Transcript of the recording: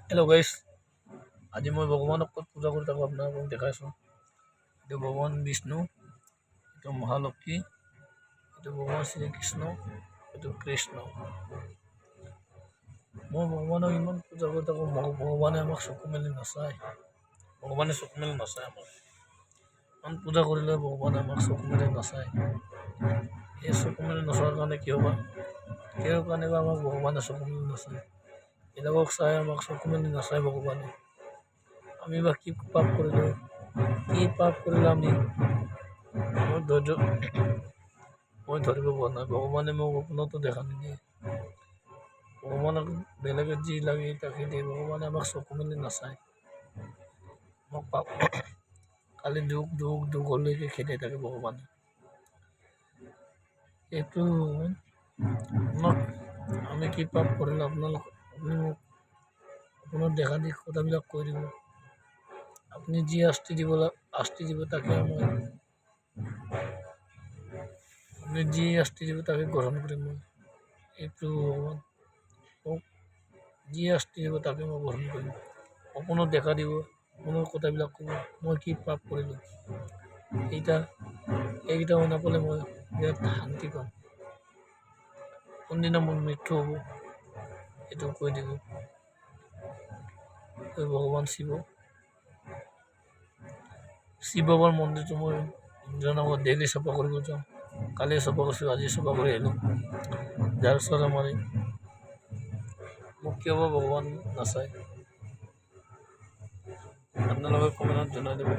Hello' গাইছ, আজি মই ভগৱানক ক'ত পূজা কৰি থাকোঁ আপোনালোকক দেখাইছোঁ। এইটো ভগৱান বিষ্ণু, এইটো মহালক্ষ্মী, এইটো ভগৱান শ্ৰীকৃষ্ণ, এইটো কৃষ্ণ। মই ভগৱানক ইমান পূজা কৰি থাকোঁ, ভগৱানে আমাক চকু মেলি নাচায়। ভগৱানে চকু মেলি নাচায় আমাক। ইমান পূজা কৰিলে ভগৱানে আমাক চকু মেলি নাচায়। এই চকু মেলি নচোৱাৰ কাৰণে কিয় কাৰণে বা আমাক ভগৱানে চকু মেলি নাচায়। এইবিলাকক চাই আমাক চকু মেলি নাচায় ভগৱানে। আমি বা কি পাপ কৰিলোঁ, আমি মই ধৰিব পৰা নাই। ভগৱানে মোক সপোনতো দেখা নিদিয়ে। ভগৱানক বেলেগে যি লাগে তাকে দিয়ে। ভগৱানে আমাক চকু মেলি নাচায়। মোক পাপ খালি দুখ হ'লেকে খেদি থাকে ভগৱানে। এইটো আপোনাক আমি কি পাপ কৰিলোঁ আপুনি মোক আপোনাৰ দেখা দি কথাবিলাক কৈ দিব। আপুনি যি শাস্তি দিব তাকে আপুনি যি শাস্তি দিব তাকে গ্ৰহণ কৰিম মই। এইটো ভগৱান মোক যি শাস্তি দিব তাকে মই গ্ৰহণ কৰিম। সপোনত দেখা দিব, সপোনৰ কথাবিলাক ক'ব, মই কি পাপ কৰিলোঁ। এইকেইটা মই নাপালে মই বিৰাট শান্তি পাম। কোনদিনা মোৰ মৃত্যু হ'ব এইটো কৈ দিব। ভগৱান শিৱ বাবাৰ মন্দিৰটো মই ইন্দ্ৰনগৰত ডেইলি চাফা কৰিব যাওঁ। কালি চাফা কৰিছোঁ, আজি চাফা কৰি আহিলোঁ। ঝাৰু চাৰু মাৰি মোক কিয় বা ভগৱান নাচায়, আপোনালোকে কমেণ্টত জনাই দিব।